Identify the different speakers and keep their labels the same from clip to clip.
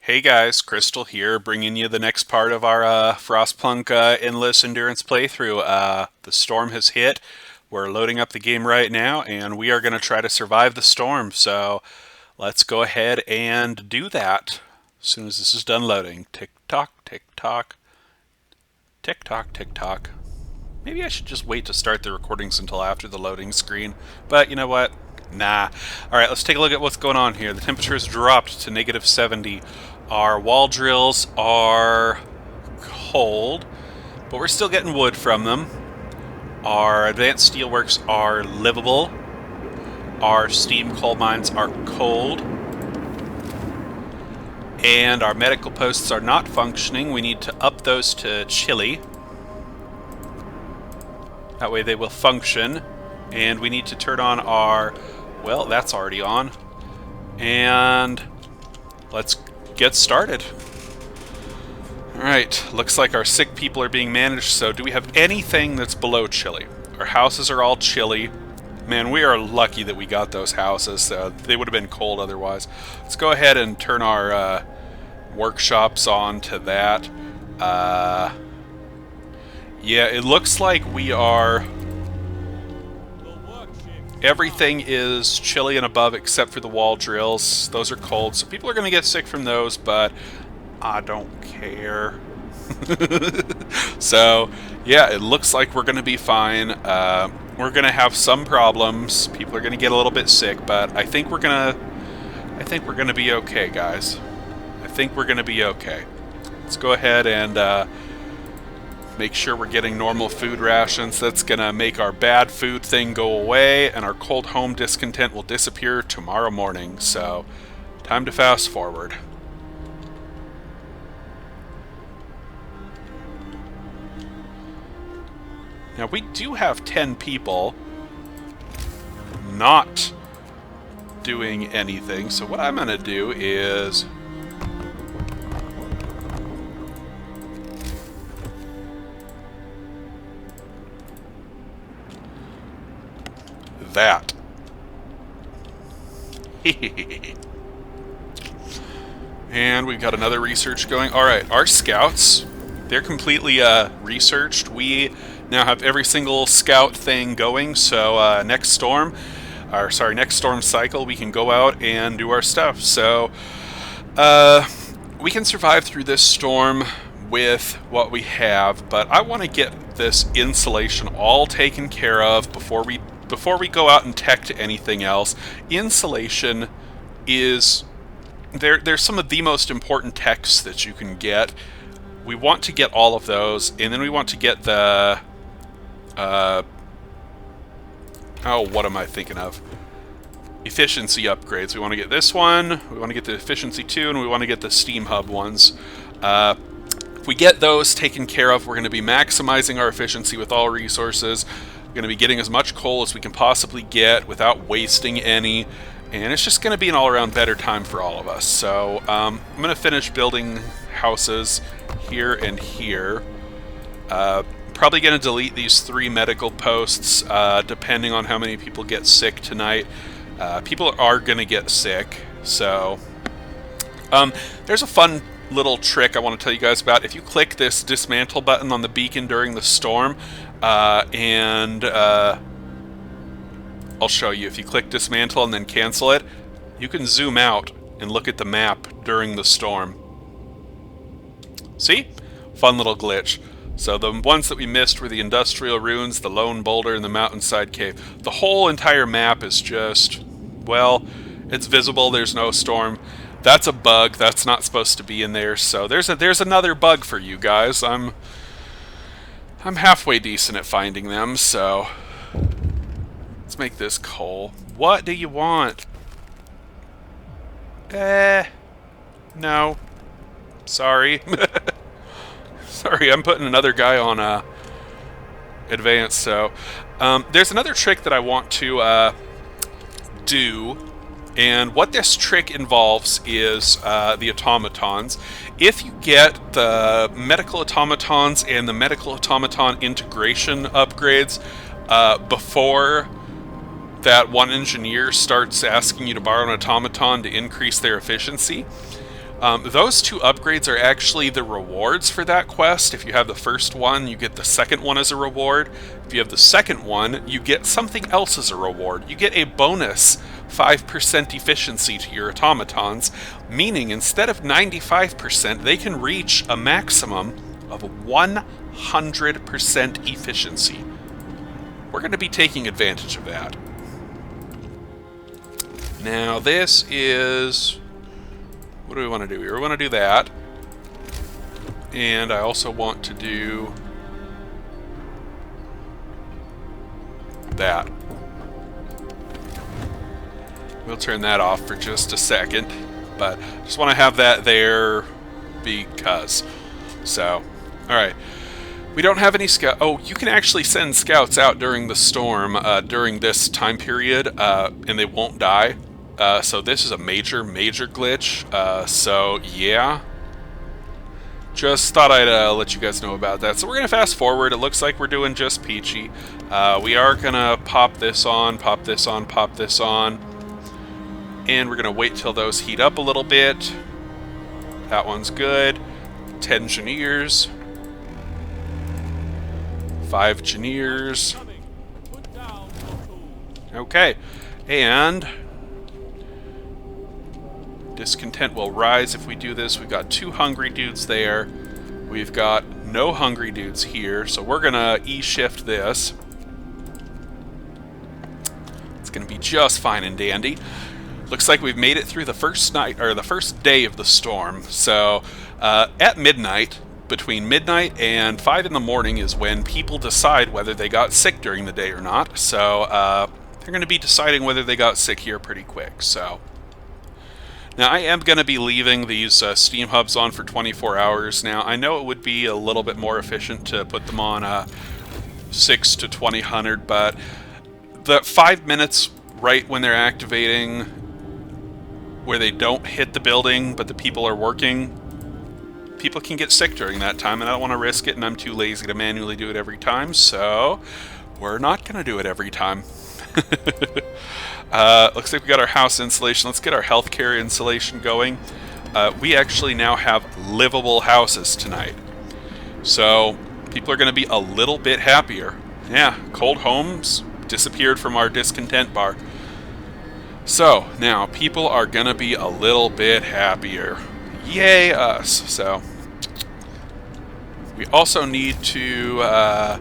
Speaker 1: Hey guys, Crystal here, bringing you the next part of our Frostpunk Endless Endurance playthrough. The storm has hit. We're loading up the game right now, and we are going to try to survive the storm. So let's go ahead and do that as soon as this is done loading. Tick tock, tick tock, tick tock, tick tock. Maybe I should just wait to start the recordings until after the loading screen. But you know what? Nah. Alright, let's take a look at what's going on here. The temperature has dropped to negative 70. Our wall drills are cold, but we're still getting wood from them. Our advanced steelworks are livable. Our steam coal mines are cold. And our medical posts are not functioning. We need to up those to chilly. That way they will function. And we need to turn on our... Well, that's already on. And let's get started. Alright, looks like our sick people are being managed, so do we have anything that's below chilly? Our houses are all chilly. Man, we are lucky that we got those houses. They would have been cold otherwise. Let's go ahead and turn our workshops on to that. Yeah, it looks like we are... Everything is chilly and above except for the wall drills. Those are cold, so people are going to get sick from those, but I don't care. So, yeah, it looks like we're going to be fine. We're going to have some problems. People are going to get a little bit sick, but I think we're going to be okay, guys. I think we're going to be okay. Let's go ahead and make sure we're getting normal food rations. That's going to make our bad food thing go away, and our cold home discontent will disappear tomorrow morning. So, time to fast forward. Now, we do have 10 people not doing anything, so what I'm going to do is... that. And we've got another research going. Alright, our scouts, they're completely researched. We now have every single scout thing going, so next storm cycle, we can go out and do our stuff. So we can survive through this storm with what we have, but I want to get this insulation all taken care of before we go out and tech to anything else. Insulation is... There's some of the most important techs that you can get. We want to get all of those, and then we want to get the... oh, what am I thinking of? Efficiency upgrades. We want to get this one, we want to get the Efficiency 2, and we want to get the Steam Hub ones. If we get those taken care of, we're going to be maximizing our efficiency with all resources. We're going to be getting as much coal as we can possibly get without wasting any, and it's just going to be an all-around better time for all of us. So I'm going to finish building houses here and here. Probably going to delete these 3 medical posts depending on how many people get sick tonight. People are going to get sick, so there's a fun little trick I want to tell you guys about. If you click this dismantle button on the beacon during the storm, and I'll show you. If you click dismantle and then cancel it, you can zoom out and look at the map during the storm. See? Fun little glitch. So the ones that we missed were the industrial ruins, the lone boulder, and the mountainside cave. The whole entire map is just, well, it's visible, there's no storm. That's a bug. That's not supposed to be in there. So there's another bug for you guys. I'm halfway decent at finding them, so let's make this coal. What do you want? No. Sorry. Sorry, I'm putting another guy on advanced, so there's another trick that I want to do. And what this trick involves is the automatons. If you get the medical automatons and the medical automaton integration upgrades before that one engineer starts asking you to borrow an automaton to increase their efficiency, Those two upgrades are actually the rewards for that quest. If you have the first one, you get the second one as a reward. If you have the second one, you get something else as a reward. You get a bonus 5% efficiency to your automatons, meaning instead of 95%, they can reach a maximum of 100% efficiency. We're going to be taking advantage of that. Now this is... what do we want to do here? We want to do that. And I also want to do that. We'll turn that off for just a second, but just want to have that there because. So, alright. We don't have any scout. Oh, you can actually send scouts out during the storm, during this time period, and they won't die. So this is a major glitch. So yeah, just thought I'd let you guys know about that. So we're gonna fast forward. It looks like we're doing just peachy. We are gonna pop this on, pop this on, pop this on, and we're gonna wait till those heat up a little bit. That one's good. 10 engineers, 5 engineers. Okay, and discontent will rise if we do this. We've got 2 hungry dudes there. We've got no hungry dudes here, so we're gonna E-shift this. It's gonna be just fine and dandy. Looks like we've made it through the first night, or the first day of the storm. So at midnight, between midnight and 5 in the morning is when people decide whether they got sick during the day or not. So they're gonna be deciding whether they got sick here pretty quick. So now, I am going to be leaving these steam hubs on for 24 hours. Now, I know it would be a little bit more efficient to put them on 6 to 2000, but the 5 minutes right when they're activating, where they don't hit the building, but the people are working, people can get sick during that time, and I don't want to risk it, and I'm too lazy to manually do it every time, so we're not going to do it every time. Looks like we got our house insulation. Let's get our healthcare insulation going. We actually now have livable houses tonight. So people are going to be a little bit happier. Yeah, cold homes disappeared from our discontent bar. So now people are going to be a little bit happier. Yay us. So we also need to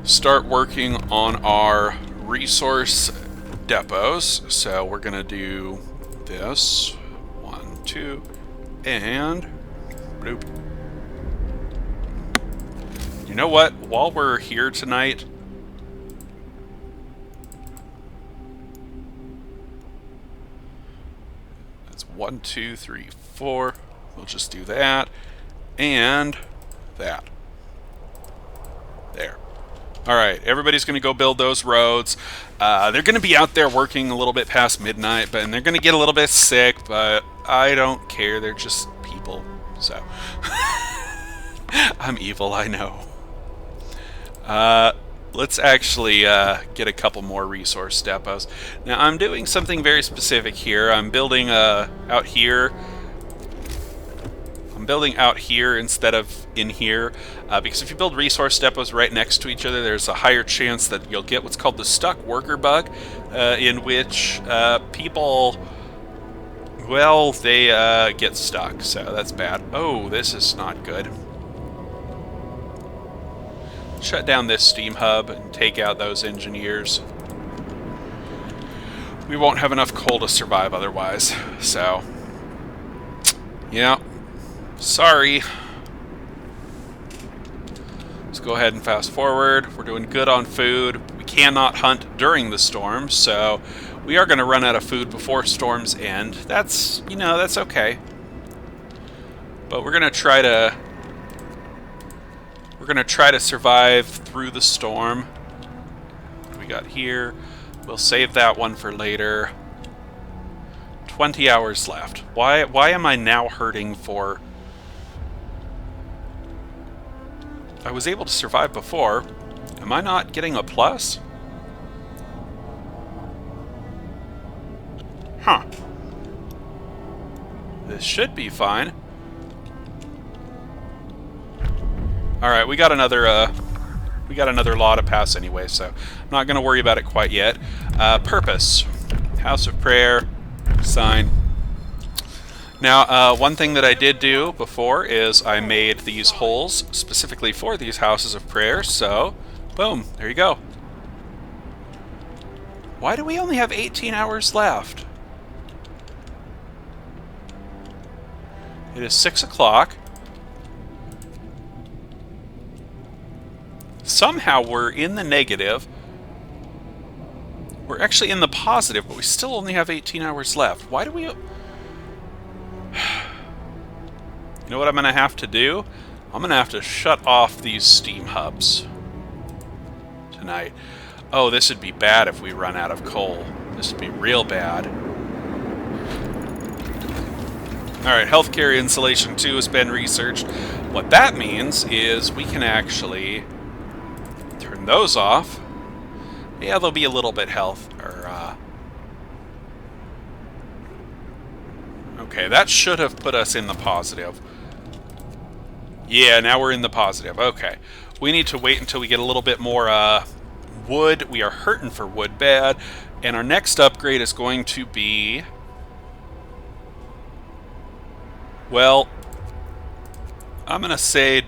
Speaker 1: start working on our resource depots. So we're gonna do this 1, 2, and bloop. You know what? While we're here tonight, that's 1, 2, 3, 4. We'll just do that and that. There. Alright, everybody's going to go build those roads. They're going to be out there working a little bit past midnight, and they're going to get a little bit sick, but I don't care. They're just people, so. I'm evil, I know. Let's actually get a couple more resource depots. Now, I'm doing something very specific here. I'm building out here. I'm building out here instead of in here, because if you build resource depots right next to each other, there's a higher chance that you'll get what's called the stuck worker bug, in which people, well, they get stuck, so that's bad. Oh, this is not good. Shut down this steam hub and take out those engineers. We won't have enough coal to survive otherwise, so yeah. Sorry. Let's go ahead and fast forward. We're doing good on food. We cannot hunt during the storm, so we are going to run out of food before storms end. That's, you know, that's okay. But we're going to try to survive through the storm. What do we got here? We'll save that one for later. 20 hours left. Why am I now hurting for... I was able to survive before. Am I not getting a plus? Huh. This should be fine. Alright, we got another law to pass anyway, so I'm not going to worry about it quite yet. Purpose. House of Prayer. Sign. Now, one thing that I did do before is I made these holes specifically for these houses of prayer, so boom, there you go. Why do we only have 18 hours left? It is 6 o'clock. Somehow we're in the negative. We're actually in the positive, but we still only have 18 hours left. Why do we... You know what I'm going to have to do? I'm going to have to shut off these steam hubs tonight. Oh, this would be bad if we run out of coal. This would be real bad. Alright, healthcare insulation 2 has been researched. What that means is we can actually turn those off. Yeah, there'll be a little bit health, okay, that should have put us in the positive. Yeah, now we're in the positive. Okay. We need to wait until we get a little bit more wood. We are hurting for wood bad. And our next upgrade is going to be... Well, I'm going to say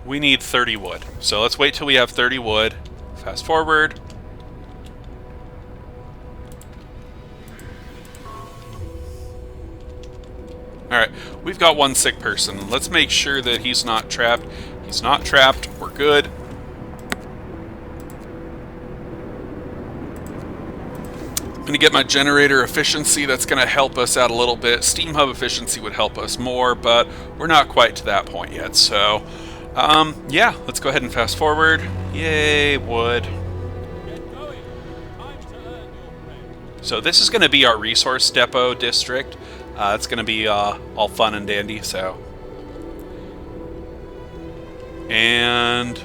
Speaker 1: we need 30 wood. So let's wait till we have 30 wood. Fast forward. Alright, we've got one sick person. Let's make sure that he's not trapped. He's not trapped. We're good. I'm going to get my generator efficiency. That's going to help us out a little bit. Steam hub efficiency would help us more, but we're not quite to that point yet. So, yeah, let's go ahead and fast forward. Yay, wood. So this is going to be our resource depot district. It's going to be all fun and dandy, so. And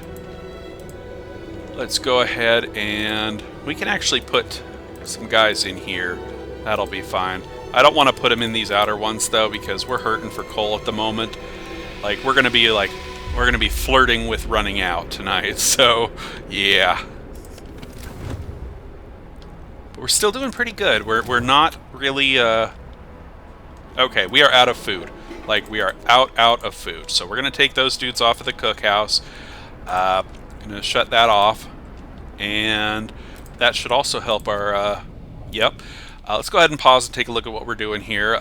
Speaker 1: let's go ahead and we can actually put some guys in here. That'll be fine. I don't want to put them in these outer ones though, because we're hurting for coal at the moment. Like we're going to be flirting with running out tonight. So, yeah. But we're still doing pretty good. We're not really okay, we are out of food. Like, we are out of food. So we're going to take those dudes off of the cookhouse. Going to shut that off. And that should also help our... Yep. Let's go ahead and pause and take a look at what we're doing here.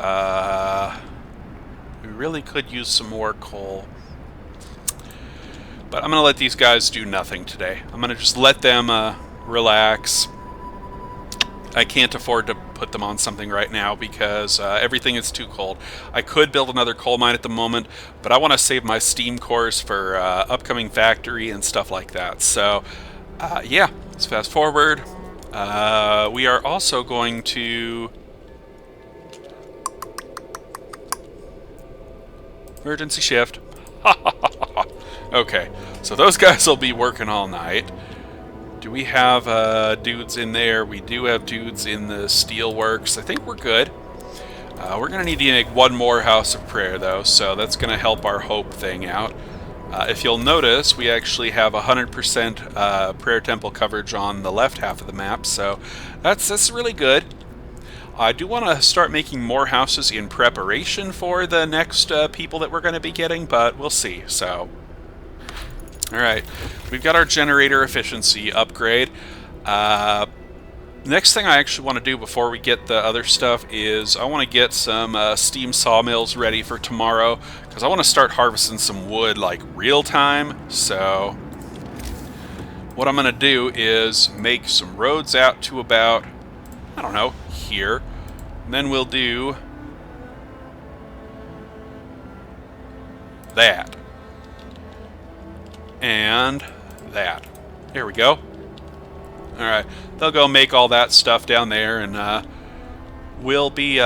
Speaker 1: We really could use some more coal. But I'm going to let these guys do nothing today. I'm going to just let them relax. I can't afford to put them on something right now because everything is too cold. I could build another coal mine at the moment, but I want to save my steam cores for upcoming factory and stuff like that. So, yeah, let's fast forward. We are also going to... Emergency shift. Okay, so those guys will be working all night. Do we have dudes in there? We do have dudes in the steelworks. I think we're good. We're going to need to make one more house of prayer, though, so that's going to help our hope thing out. If you'll notice, we actually have 100% prayer temple coverage on the left half of the map, so that's really good. I do want to start making more houses in preparation for the next people that we're going to be getting, but we'll see, so... Alright, we've got our generator efficiency upgrade. Next thing I actually want to do before we get the other stuff is I want to get some steam sawmills ready for tomorrow, because I want to start harvesting some wood like real time. So what I'm going to do is make some roads out to about, I don't know, here. And then we'll do that. And that. There we go. Alright, they'll go make all that stuff down there, and we'll be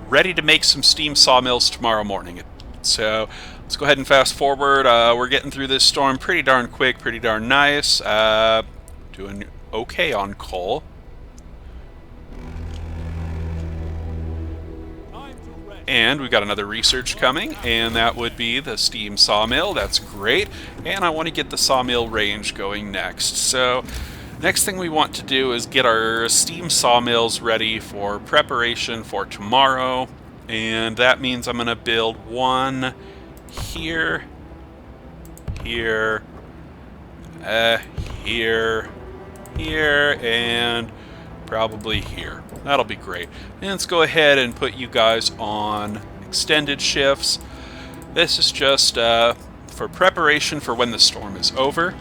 Speaker 1: ready to make some steam sawmills tomorrow morning. So, let's go ahead and fast forward. We're getting through this storm pretty darn quick, pretty darn nice. Doing okay on coal. And we've got another research coming, and that would be the steam sawmill. That's great. And I want to get the sawmill range going next. So next thing we want to do is get our steam sawmills ready for preparation for tomorrow. And that means I'm going to build one here, here, here, here, and probably here. That'll be great. And let's go ahead and put you guys on extended shifts. This is just for preparation for when the storm is over.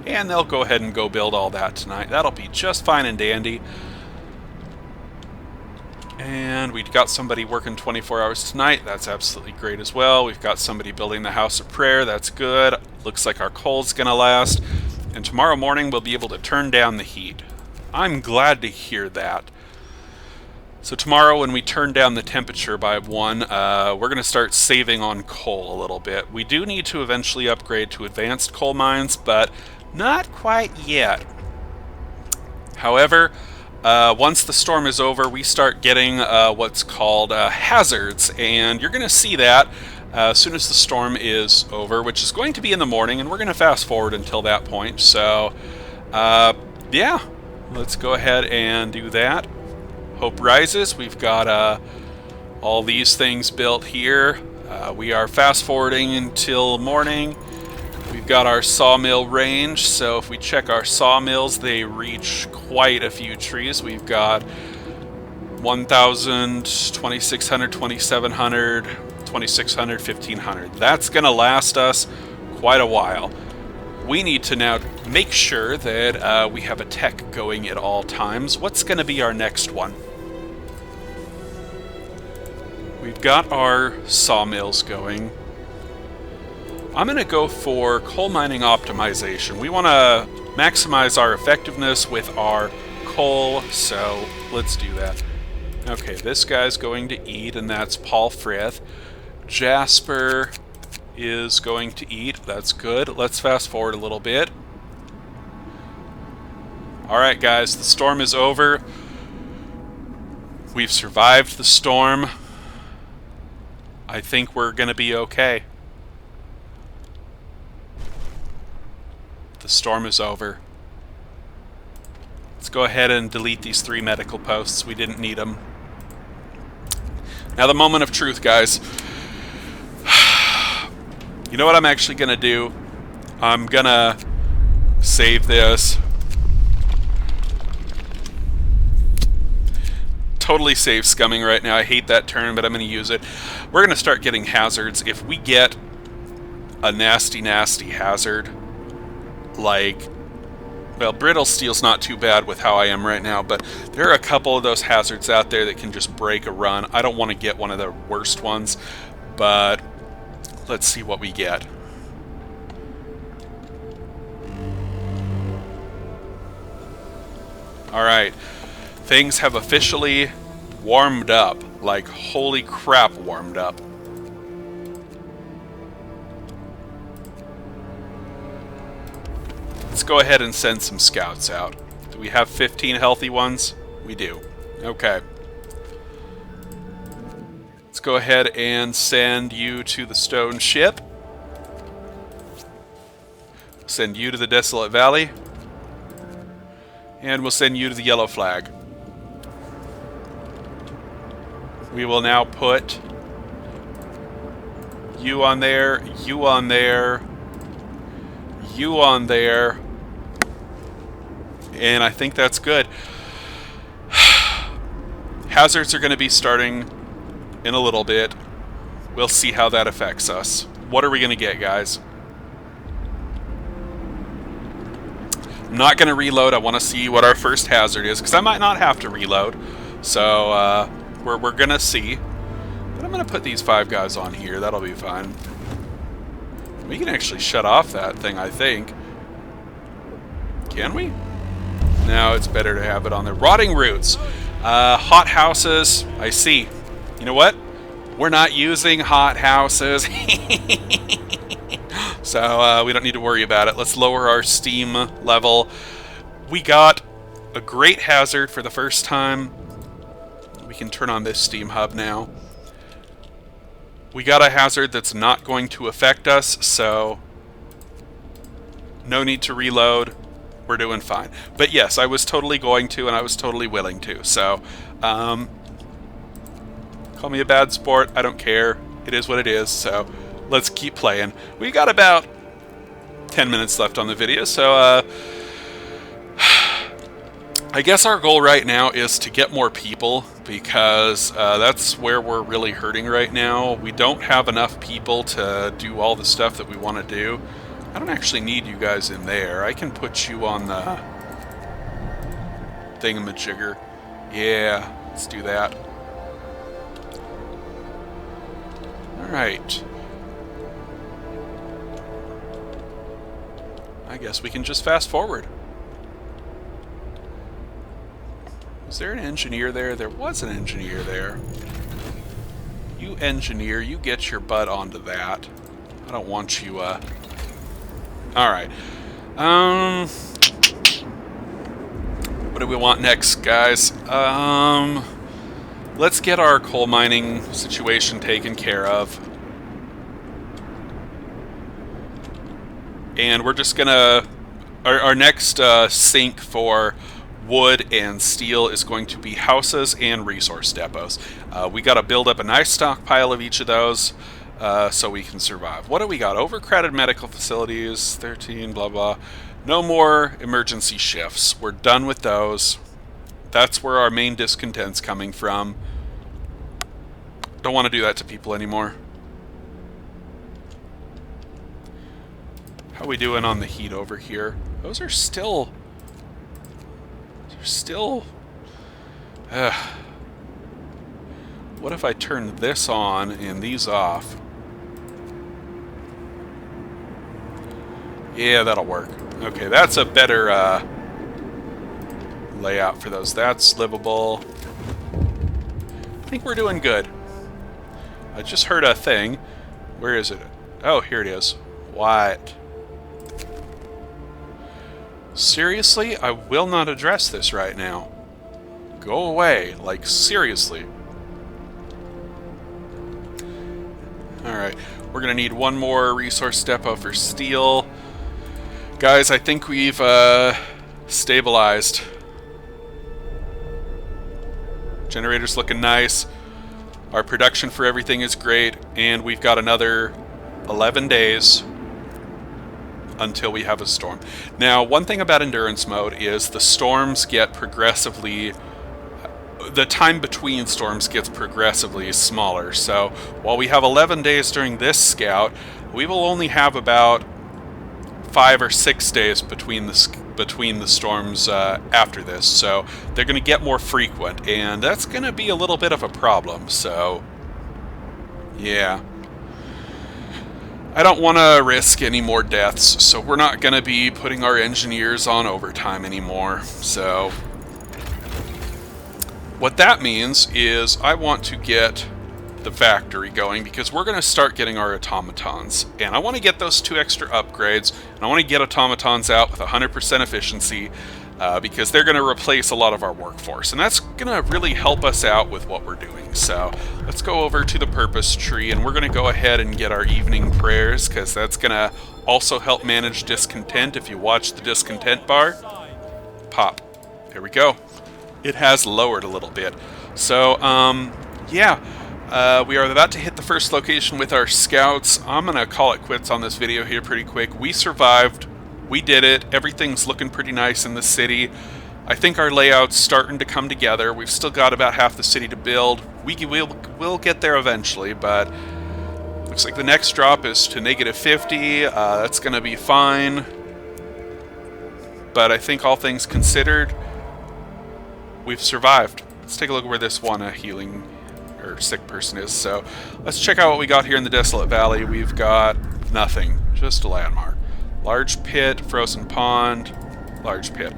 Speaker 1: And they'll go ahead and go build all that tonight. That'll be just fine and dandy. And we've got somebody working 24 hours tonight. That's absolutely great as well. We've got somebody building the House of Prayer. That's good. Looks like our coal's going to last. And tomorrow morning we'll be able to turn down the heat. I'm glad to hear that. So tomorrow when we turn down the temperature by 1, we're going to start saving on coal a little bit. We do need to eventually upgrade to advanced coal mines, but not quite yet. However, once the storm is over, we start getting what's called hazards, and you're going to see that as soon as the storm is over, which is going to be in the morning, and we're going to fast forward until that point. So, yeah, let's go ahead and do that. Hope rises. We've got all these things built here. We are fast forwarding until morning. We've got our sawmill range, so if we check our sawmills, they reach quite a few trees. We've got 1,000, 2,600, 2,700, 2,600, 1,500. That's going to last us quite a while. We need to now make sure that we have a tech going at all times. What's going to be our next one? We've got our sawmills going. I'm going to go for coal mining optimization. We want to maximize our effectiveness with our coal, so let's do that. Okay, this guy's going to eat, and that's Paul Frith. Jasper is going to eat. That's good. Let's fast forward a little bit. Alright guys, the storm is over. We've survived the storm. I think we're going to be okay. The storm is over. Let's go ahead and delete these 3 medical posts. We didn't need them. Now the moment of truth, guys. You know what I'm actually going to do? I'm going to save this. Totally save scumming right now. I hate that term, but I'm going to use it. We're going to start getting hazards. If we get a nasty, nasty hazard, like, well, brittle steel's not too bad with how I am right now, but there are a couple of those hazards out there that can just break a run. I don't want to get one of the worst ones, but let's see what we get. Alright, things have officially warmed up, like holy crap warmed up. Let's go ahead and send some scouts out. Do we have 15 healthy ones? We do. Okay. Let's go ahead and send you to the stone ship. Send you to the Desolate Valley. And we'll send you to the Yellow Flag. We will now put you on there, you on there, you on there. And I think that's good. Hazards are going to be starting in a little bit. We'll see how that affects us. What are we going to get, guys? I'm not going to reload. I want to see what our first hazard is, because I might not have to reload. So we're going to see. But I'm going to put these 5 guys on here. That'll be fine. We can actually shut off that thing, I think. Can we? No, it's better to have it on there. Rotting roots. Hothouses. I see. You know what? We're not using hothouses. So we don't need to worry about it. Let's lower our steam level. We got a great hazard for the first time. We can turn on this steam hub now. We got a hazard that's not going to affect us, so no need to reload. We're doing fine. But yes, I was totally going to, and I was totally willing to. So, call me a bad sport. I don't care. It is what it is. So, let's keep playing. We got about 10 minutes left on the video. So, I guess our goal right now is to get more people, because that's where we're really hurting right now. We don't have enough people to do all the stuff that we want to do. I don't actually need you guys in there. I can put you on the thingamajigger. Yeah, let's do that. Alright. I guess we can just fast forward. Was there an engineer there? There was an engineer there. You engineer, you get your butt onto that. I don't want you, Alright. What do we want next, guys? Let's get our coal mining situation taken care of. And we're just gonna... Our next sink for wood and steel is going to be houses and resource depots. We gotta build up a nice stockpile of each of those so we can survive. What do we got? Overcrowded medical facilities, 13, blah blah. No more emergency shifts. We're done with those. That's where our main discontent's coming from. Don't want to do that to people anymore. How we doing on the heat over here? Those are still... What if I turn this on and these off? Yeah, that'll work. Okay, that's a better layout for those. That's livable. I think we're doing good. I just heard a thing. Where is it? Oh, here it is. What? Seriously? I will not address this right now. Go away. Like, seriously. Alright. We're going to need one more resource depot for steel. Guys, I think we've stabilized. Generator's looking nice. Our production for everything is great. And we've got another 11 days until we have a storm. Now, one thing about endurance mode is the storms get progressively... The time between storms gets progressively smaller. So, while we have 11 days during this scout, we will only have about 5 or 6 days between the storms after this. So, they're going to get more frequent, and that's going to be a little bit of a problem. So, yeah. I don't want to risk any more deaths, so we're not going to be putting our engineers on overtime anymore. So, what that means is I want to get the factory going, because we're going to start getting our automatons. And I want to get those 2 extra upgrades, and I want to get automatons out with 100% efficiency, because they're going to replace a lot of our workforce. And that's going to really help us out with what we're doing. So let's go over to the purpose tree, and we're going to go ahead and get our evening prayers, because that's going to also help manage discontent. If you watch the discontent bar, pop. There we go. It has lowered a little bit. So, yeah. We are about to hit the first location with our scouts. I'm going to call it quits on this video here pretty quick. We survived. We did it. Everything's looking pretty nice in the city. I think our layout's starting to come together. We've still got about half the city to build. We'll get there eventually, but looks like the next drop is to -50. That's going to be fine. But I think all things considered, we've survived. Let's take a look at where this one healing or sick person is. So let's check out what we got here in the Desolate Valley. We've got nothing, just a landmark. Large pit, frozen pond, large pit.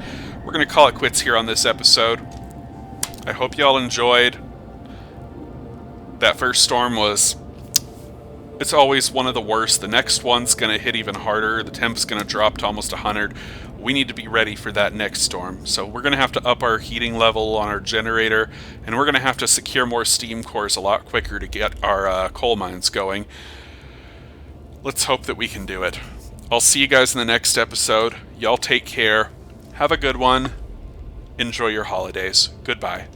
Speaker 1: We're going to call it quits here on this episode. I hope y'all enjoyed. That first storm was... It's always one of the worst. The next one's going to hit even harder. The temp's going to drop to almost 100. we need to be ready for that next storm. So we're going to have to up our heating level on our generator, and we're going to have to secure more steam cores a lot quicker to get our coal mines going. Let's hope that we can do it. I'll see you guys in the next episode. Y'all take care. Have a good one. Enjoy your holidays. Goodbye.